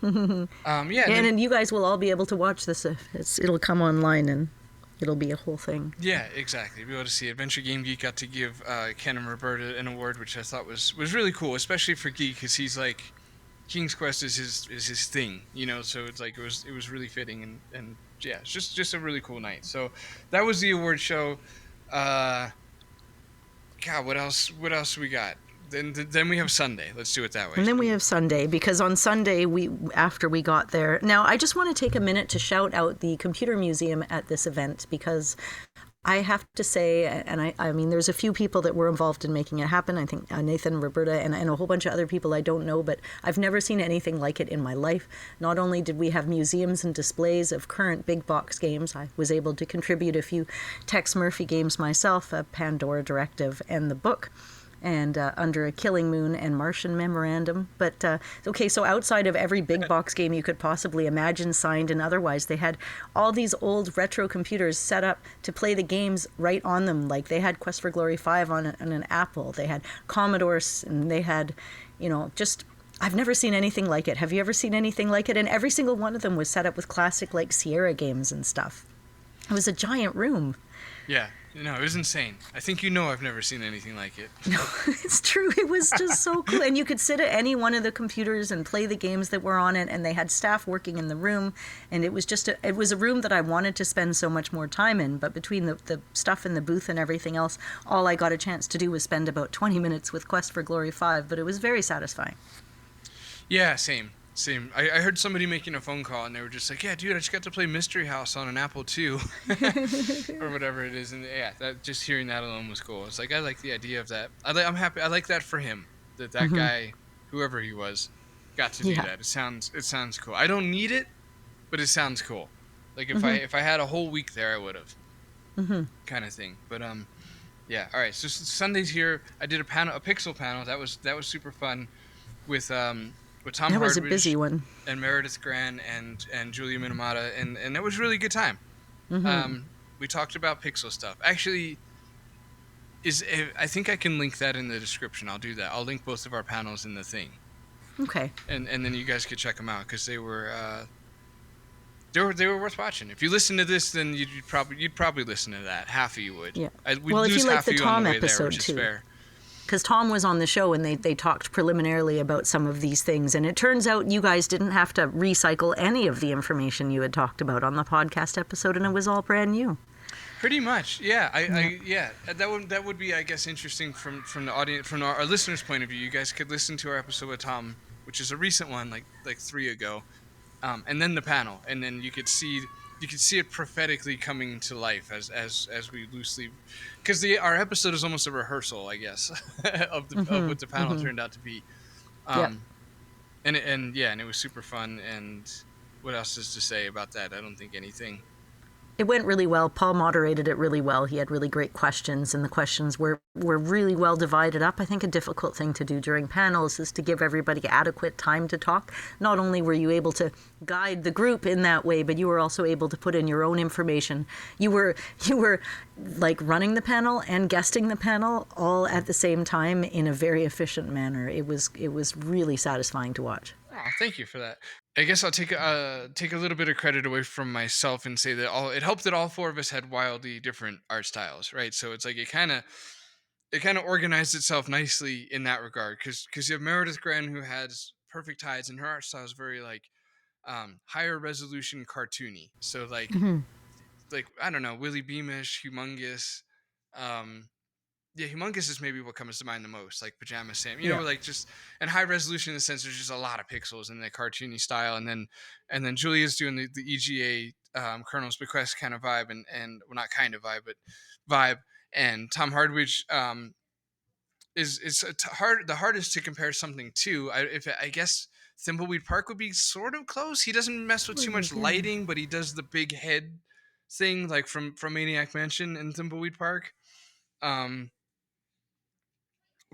and then- And you guys will all be able to watch this. It'll come online, and it'll be a whole thing. yeah, exactly. Be able to see Adventure Game Geek got to give Ken and Roberta an award, which I thought was really cool, especially for Geek, because he's like, King's Quest is his thing, So it's like it was really fitting, and yeah, it's just a really cool night. So that was the award show. God, what else we got? Then we have Sunday. Let's do it that way. And then we have Sunday, because on Sunday, after we got there. Now, I just want to take a minute to shout out the Computer Museum at this event, because I have to say, and I mean, there's a few people that were involved in making it happen. I think Nathan, Roberta, and a whole bunch of other people I don't know, but I've never seen anything like it in my life. Not only did we have museums and displays of current big box games, I was able to contribute a few Tex Murphy games myself, a Pandora Directive, and the book. And Under a Killing Moon and Martian Memorandum. But, okay, so outside of every big box game you could possibly imagine, signed and otherwise, they had all these old retro computers set up to play the games right on them. Like, they had Quest for Glory 5 on an Apple. They had Commodores, and they had, just... I've never seen anything like it. Have you ever seen anything like it? And every single one of them was set up with classic, like, Sierra games and stuff. It was a giant room. Yeah. No, it was insane. I think I've never seen anything like it. No, it's true. It was just so cool. And you could sit at any one of the computers and play the games that were on it, and they had staff working in the room, and it was just it was a room that I wanted to spend so much more time in, but between the stuff in the booth and everything else, all I got a chance to do was spend about 20 minutes with Quest for Glory 5, but it was very satisfying. Yeah, same. I heard somebody making a phone call, and they were just like, yeah, dude, I just got to play Mystery House on an Apple II. Or whatever it is. And yeah, just hearing that alone was cool. It's like, I like the idea of that. I'm happy. I like that for him, that guy, whoever he was, got to do that. It sounds cool. I don't need it, but it sounds cool. Like if I had a whole week there, I would have. Kind of thing. But yeah. All right. So Sunday's here. I did a pixel panel. That was super fun with Tom That was a Hardwich busy one. and Meredith Grant and Julia Minamata, and that was a really good time. We talked about pixel stuff. Actually, I think I can link that in the description. I'll do that. I'll link both of our panels in the thing. Okay. and then you guys could check them out because they were worth watching. If you listen to this, then you'd probably listen to that. Half of you would. Yeah. We'd Well, if lose you like half the of you on Tom the way there, episode which is too. fair. Because Tom was on the show and they talked preliminarily about some of these things. And it turns out you guys didn't have to recycle any of the information you had talked about on the podcast episode, and it was all brand new. Pretty much, yeah. That would be, I guess, interesting from the audience, from our listeners' point of view. You guys could listen to our episode with Tom, which is a recent one, like 3 ago, and then the panel, and then you could see it prophetically coming to life as we loosely, because our episode is almost a rehearsal, I guess, of what the panel turned out to be. And it was super fun. And what else is to say about that? I don't think anything. It went really well. Paul moderated it really well. He had really great questions, and the questions were really well divided up. I think a difficult thing to do during panels is to give everybody adequate time to talk. Not only were you able to guide the group in that way, but you were also able to put in your own information. You were like running the panel and guesting the panel all at the same time in a very efficient manner. It was really satisfying to watch. Oh, thank you for that. I guess I'll take a little bit of credit away from myself and say that it helped that all four of us had wildly different art styles, right? So it's like it kind of organized itself nicely in that regard, because you have Meredith Gren, who has perfect tides, and her art style is very like higher resolution cartoony. So like I don't know, Willie Beamish, Humongous. Yeah, Humongous is maybe what comes to mind the most, like Pajama Sam, you know, like just, and high resolution in the sense there's just a lot of pixels in the cartoony style, and then Julia's doing the EGA Colonel's Bequest kind of vibe, and well, not kind of vibe, but vibe, and Tom Hardwich is the hardest to compare something to. I guess Thimbleweed Park would be sort of close. He doesn't mess with too much lighting, but he does the big head thing like from Maniac Mansion and Thimbleweed Park.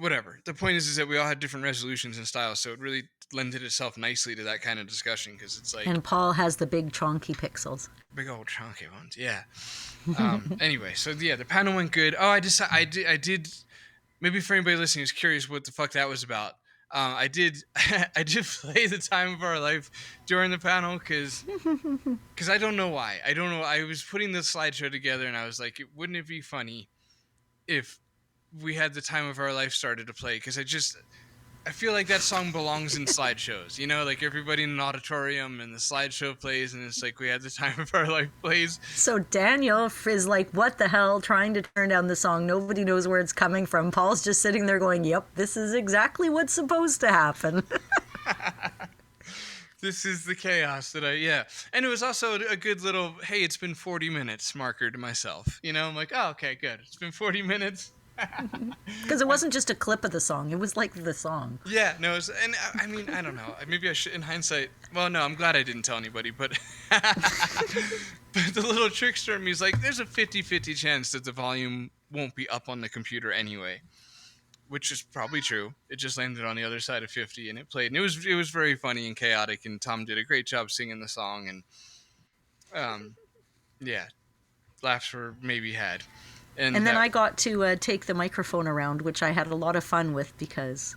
Whatever. The point is that we all had different resolutions and styles, so it really lended itself nicely to that kind of discussion, because it's like, And Paul has the big chonky pixels. big old chunky ones, yeah. Anyway, so yeah, the panel went good. Oh, I did. Maybe for anybody listening who's curious what the fuck that was about, I did play The Time of Our Life during the panel because I don't know why. I don't know. I was putting the slideshow together and I was like, wouldn't it be funny if we had The Time of Our Life started to play? Because I feel like that song belongs in slideshows, you know, like everybody in an auditorium and the slideshow plays, and it's like we had The Time of Our Life plays. So Daniel is like, what the hell, trying to turn down the song. Nobody knows where it's coming from. Paul's just sitting there going, yep, this is exactly what's supposed to happen. This is the chaos that and it was also a good little, hey, it's been 40 minutes marker to myself, you know. I'm like, oh, okay, good, it's been 40 minutes. Because it wasn't just a clip of the song. It was like the song. Yeah, no, and I mean, I don't know. Maybe I should, in hindsight. Well, no, I'm glad I didn't tell anybody, but but the little trickster in me is like, there's a 50-50 chance that the volume won't be up on the computer anyway, which is probably true. It just landed on the other side of 50, and it played, and it was very funny and chaotic, and Tom did a great job singing the song, and laughs were maybe had. And then I got to take the microphone around, which I had a lot of fun with because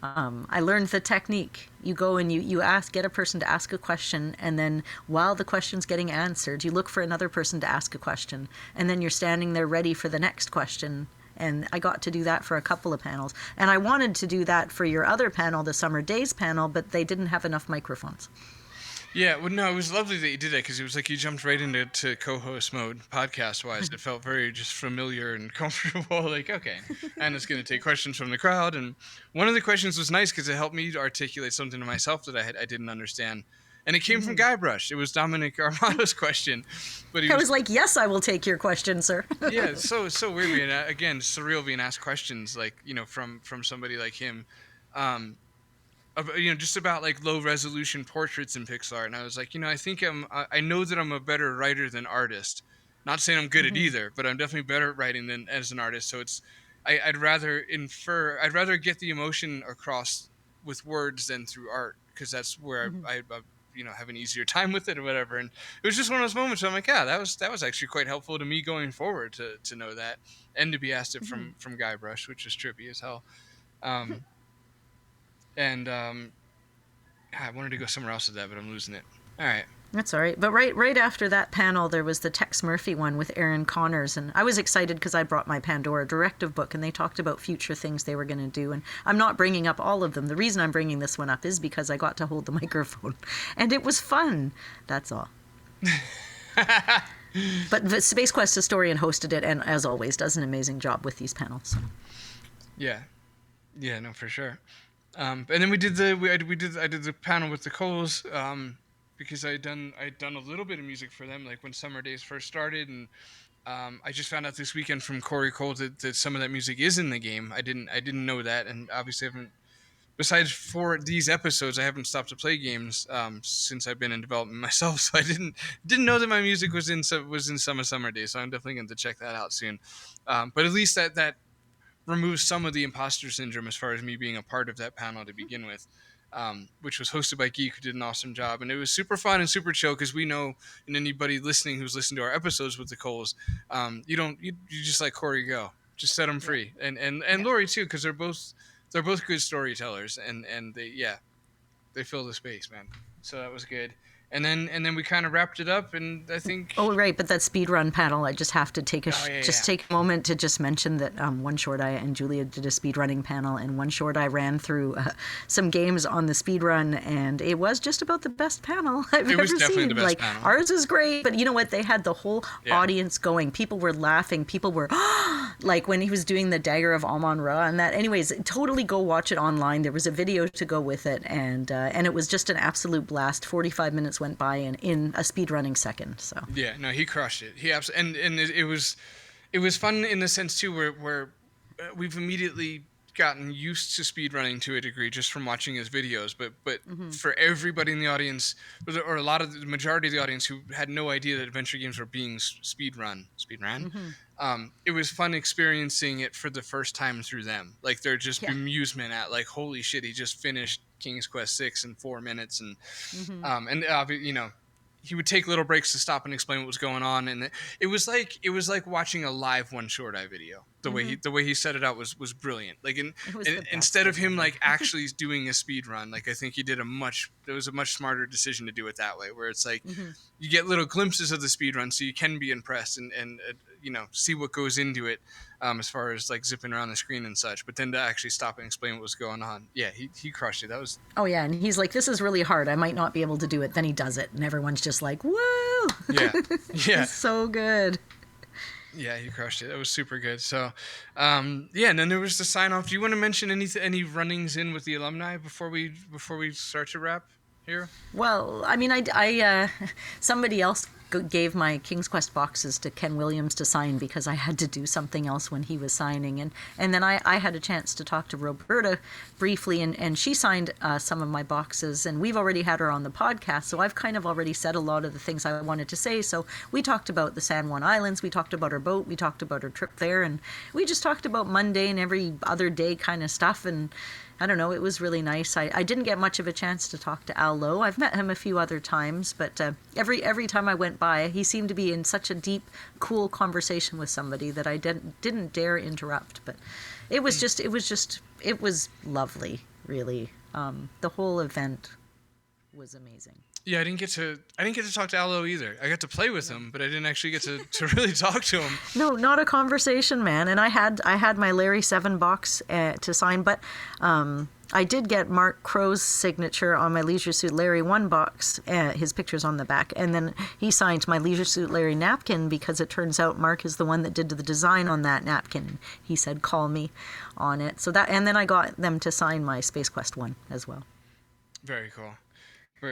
I learned the technique. You go and you get a person to ask a question, and then while the question's getting answered, you look for another person to ask a question, and then you're standing there ready for the next question. And I got to do that for a couple of panels. And I wanted to do that for your other panel, the Summer Days panel, but they didn't have enough microphones. Yeah, well, no, it was lovely that you did that, because it was like you jumped right into co-host mode, podcast-wise. It felt very just familiar and comfortable. Like, okay, Anna's going to take questions from the crowd, and one of the questions was nice because it helped me to articulate something to myself that I didn't understand, and it came from Guybrush. It was Dominic Armato's question, but I was like, "Yes, I will take your question, sir." Yeah, so weird being, again, surreal being asked questions like, you know, from somebody like him. You know, just about like low resolution portraits in Pixar, and I was like, you know, I think I know that I'm a better writer than artist. Not saying I'm good at either, but I'm definitely better at writing than as an artist. So I'd rather get the emotion across with words than through art, because that's where I you know, have an easier time with it or whatever. And it was just one of those moments where I'm like, yeah, that was actually quite helpful to me going forward to know that, and to be asked it from Guybrush, which is trippy as hell. And I wanted to go somewhere else with that, but I'm losing it. All right. That's all right. But right after that panel, there was the Tex Murphy one with Aaron Connors. And I was excited because I brought my Pandora directive book and they talked about future things they were going to do. And I'm not bringing up all of them. The reason I'm bringing this one up is because I got to hold the microphone. And it was fun. That's all. But the Space Quest historian hosted it and, as always, does an amazing job with these panels. Yeah. Yeah, no, for sure. And then I did the panel with the Coles, because I'd done a little bit of music for them, like when Summer Days first started, and I just found out this weekend from Corey Cole that some of that music is in the game. I didn't know that, and obviously haven't. Besides for these episodes, I haven't stopped to play games since I've been in development myself, so I didn't know that my music was in some of Summer Days. So I'm definitely going to check that out soon. But at least that removes some of the imposter syndrome as far as me being a part of that panel to begin with, which was hosted by Geek, who did an awesome job. And it was super fun and super chill because we know, and anybody listening who's listened to our episodes with the Coles, you just let Corey go. Just set them free. And Lori too, because they're both good storytellers, and they fill the space, man. So that was good. And then we kind of wrapped it up, and I think. Oh right, but that speedrun panel, I just have to take take a moment to just mention that One Short Eye and Julia did a speedrunning panel, and One Short Eye ran through some games on the speedrun, and it was just about the best panel I've ever seen. It was definitely the best panel. Ours is great, but you know what? They had the whole audience going. People were laughing. People were like when he was doing the Dagger of Amon-Ra and that. Anyways, totally go watch it online. There was a video to go with it, and it was just an absolute blast. 45 minutes went by in a speedrunning second. So yeah, no, he crushed it. He absolutely, and it was fun in the sense too where we've immediately gotten used to speedrunning to a degree just from watching his videos, but for everybody in the audience, or a lot of the majority of the audience who had no idea that adventure games were being speedrun, it was fun experiencing it for the first time through them. Like their just amusement at like, holy shit, he just finished King's Quest 6 in 4 minutes, and he would take little breaks to stop and explain what was going on, and it was like watching a live One Short Eye video. The way he set it out was brilliant. Like instead of him like actually doing a speed run, like I think he did it was a much smarter decision to do it that way, where it's like you get little glimpses of the speed run, so you can be impressed and see what goes into it, as far as like zipping around the screen and such. But then to actually stop and explain what was going on, he crushed it. That was. Oh yeah, and he's like, this is really hard. I might not be able to do it. Then he does it, and everyone's just like, woo! Yeah. It's so good. Yeah, he crushed it. That was super good. So, and then there was the sign off. Do you want to mention any runnings in with the alumni before we start to wrap here? Well, I mean, I somebody else gave my King's Quest boxes to Ken Williams to sign because I had to do something else when he was signing, and then I had a chance to talk to Roberta briefly, and she signed some of my boxes, and we've already had her on the podcast, so I've kind of already said a lot of the things I wanted to say. So we talked about the San Juan Islands, we talked about her boat, we talked about her trip there, and we just talked about mundane every other day kind of stuff, and I don't know, it was really nice. I didn't get much of a chance to talk to Al Lowe. I've met him a few other times, but every time I went by, he seemed to be in such a deep, cool conversation with somebody that I didn't dare interrupt. But it was lovely, really. The whole event was amazing. Yeah, I didn't get to talk to Allo either. I got to play with him, but I didn't actually get to really talk to him. No, not a conversation, man. And I had my Larry 7 box to sign, but I did get Mark Crow's signature on my Leisure Suit Larry 1 box, his picture's on the back, and then he signed my Leisure Suit Larry napkin because it turns out Mark is the one that did the design on that napkin. He said, call me on it. So that, and then I got them to sign my Space Quest 1 as well. Very cool.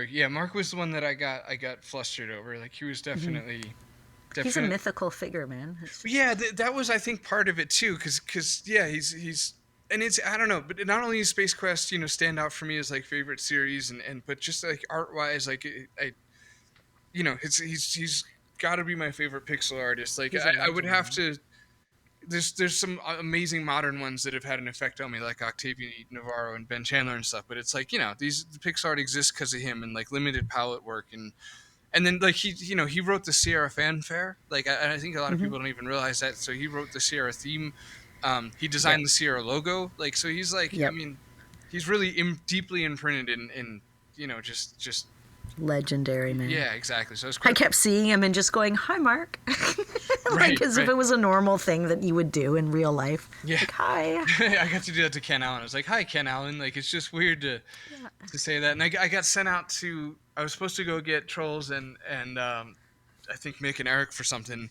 Yeah, Mark was the one that I got flustered over. Like he was definitely. He's a mythical figure, man. Yeah, that was I think part of it too, because he's and it's I don't know, but not only is Space Quest stand out for me as like favorite series and but just like art wise, like he's got to be my favorite pixel artist. Like I would have to. There's some amazing modern ones that have had an effect on me, like Octavian Navarro and Ben Chandler and stuff. But it's like the pixel art exists because of him and like limited palette work and then like he wrote the Sierra fanfare. Like I think a lot of people don't even realize that. So he wrote the Sierra theme. He designed the Sierra logo. Like so he's like I mean, he's really deeply imprinted in just Legendary, man. yeah, exactly. So it's I quite kept seeing him and just going, "Hi, Mark," right, like as if right. it was a normal thing that you would do in real life. Yeah. Like, hi. I got to do that to Ken Allen. I was like, "Hi, Ken Allen." Like, it's just weird to say that. And I got sent out to. I was supposed to go get Trolls and I think Mick and Eric for something.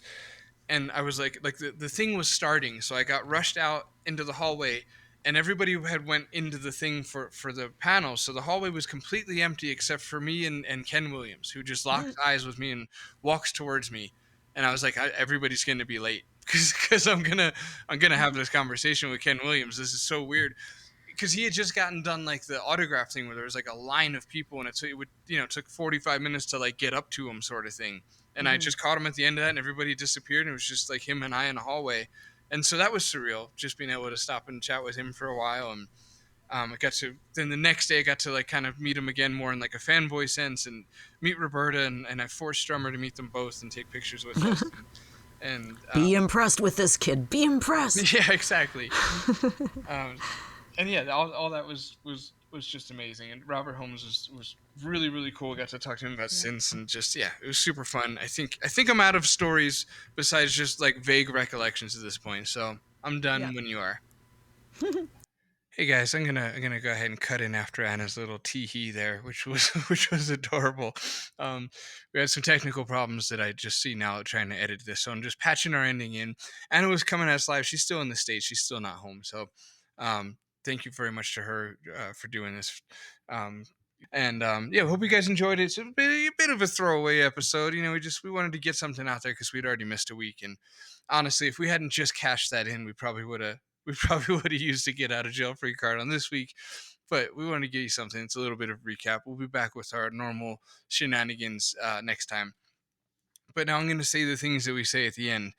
And I was like the thing was starting, so I got rushed out into the hallway, and everybody had went into the thing for the panel. So the hallway was completely empty except for me and Ken Williams, who just locked eyes with me and walks towards me. And I was like, everybody's going to be late because I'm gonna have this conversation with Ken Williams. This is so weird because he had just gotten done like the autograph thing where there was like a line of people and it would took 45 minutes to like get up to him sort of thing, and I just caught him at the end of that and everybody disappeared and it was just like him and I in the hallway, and so that was surreal, just being able to stop and chat with him for a while. And I got to then the next day I got to like kind of meet him again more in like a fanboy sense and meet Roberta, and I forced Drummer to meet them both and take pictures with us. And Be impressed with this kid. Be impressed. yeah, exactly. um, and yeah, all that was just amazing. And Robert Holmes was really really cool. Got to talk to him about synths and just it was super fun. I think I'm out of stories besides just like vague recollections at this point. So I'm done when you are. Hey guys, I'm gonna go ahead and cut in after Anna's little tee-hee there, which was which was adorable. We had some technical problems that I just see now trying to edit this, so I'm just patching our ending in. Anna was coming at us live. She's still in the States. She's still not home. So thank you very much to her for doing this. And yeah, hope you guys enjoyed it. It's a bit of a throwaway episode. We wanted to get something out there because we'd already missed a week. And honestly, if we hadn't just cashed that in, we probably would have used a get out of jail free card on this week. But we want to give you something. It's a little bit of recap. We'll be back with our normal shenanigans next time. But now I'm going to say the things that we say at the end.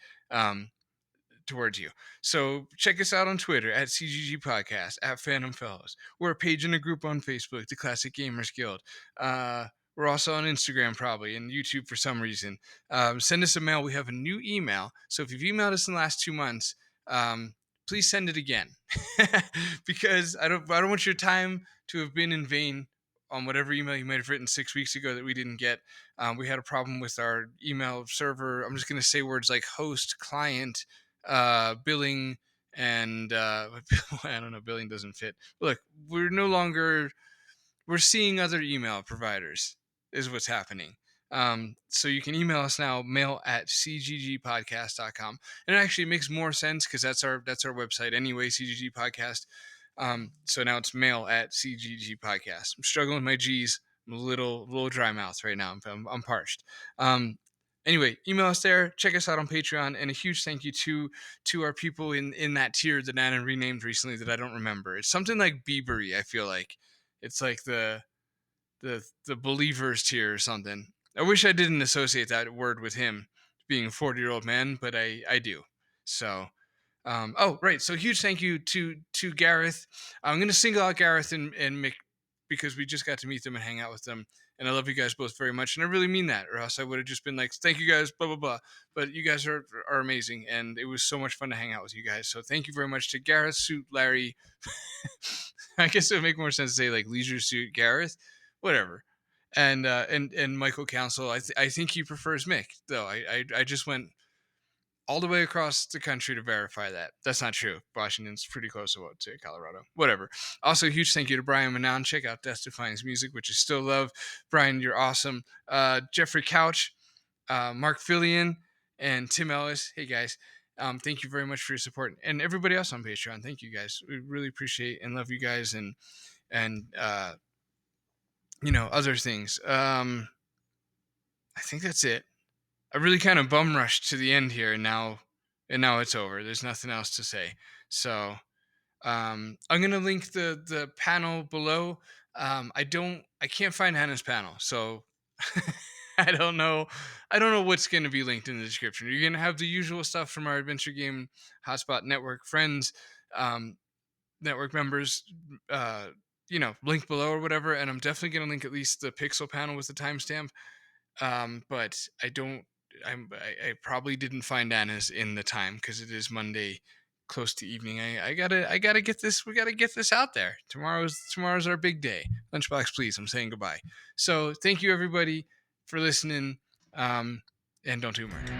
Towards you. So check us out on Twitter at CGG Podcast, at Phantom Fellows. We're a page in a group on Facebook, the Classic Gamers Guild. We're also on Instagram probably and YouTube for some reason. Send us a mail. We have a new email. So if you've emailed us in the last 2 months, please send it again because I don't want your time to have been in vain on whatever email you might have written 6 weeks ago that we didn't get. We had a problem with our email server. I'm just going to say words like host, client, billing, and I don't know, billing doesn't fit. Look, we're seeing other email providers is what's happening. So you can email us now, mail@cggpodcast.com. And it actually makes more sense because that's our website anyway, CGG Podcast. So now it's mail@cggpodcast. I'm struggling with my G's. I'm a little dry mouth right now. I'm parched. Anyway, email us there. Check us out on Patreon, and a huge thank you to our people in that tier that Anna renamed recently that I don't remember. It's something like Biebery. I feel like it's like the believers tier or something. I wish I didn't associate that word with him being a 40-year-old man, but I do. So. Oh, right. So huge thank you to Gareth. I'm going to single out Gareth and Mick because we just got to meet them and hang out with them. And I love you guys both very much. And I really mean that, or else I would have just been like, thank you guys, blah, blah, blah. But you guys are amazing. And it was so much fun to hang out with you guys. So thank you very much to Gareth, Suit, Larry. I guess it would make more sense to say like Leisure Suit, Gareth, whatever. And Michael Council. I think he prefers Mick, though. I just went all the way across the country to verify that. That's not true. Washington's pretty close to Colorado. Whatever. Also, a huge thank you to Brian Manon. Check out Death Defying's music, which I still love. Brian, you're awesome. Jeffrey Couch, Mark Fillion, and Tim Ellis. Hey, guys. Thank you very much for your support. And everybody else on Patreon. Thank you, guys. We really appreciate and love you guys and other things. I think that's it. I really kind of bum rushed to the end here, and now it's over. There's nothing else to say. So I'm gonna link the panel below. I can't find Hannah's panel, so I don't know what's gonna be linked in the description. You're gonna have the usual stuff from our Adventure Game Hotspot network friends, network members, link below or whatever. And I'm definitely gonna link at least the Pixel panel with the timestamp. But I probably didn't find Anna's in the time because it is Monday close to evening. I gotta get this. We gotta get this out there. Tomorrow's our big day. Lunchbox, please. I'm saying goodbye. So thank you everybody for listening. And don't do murder.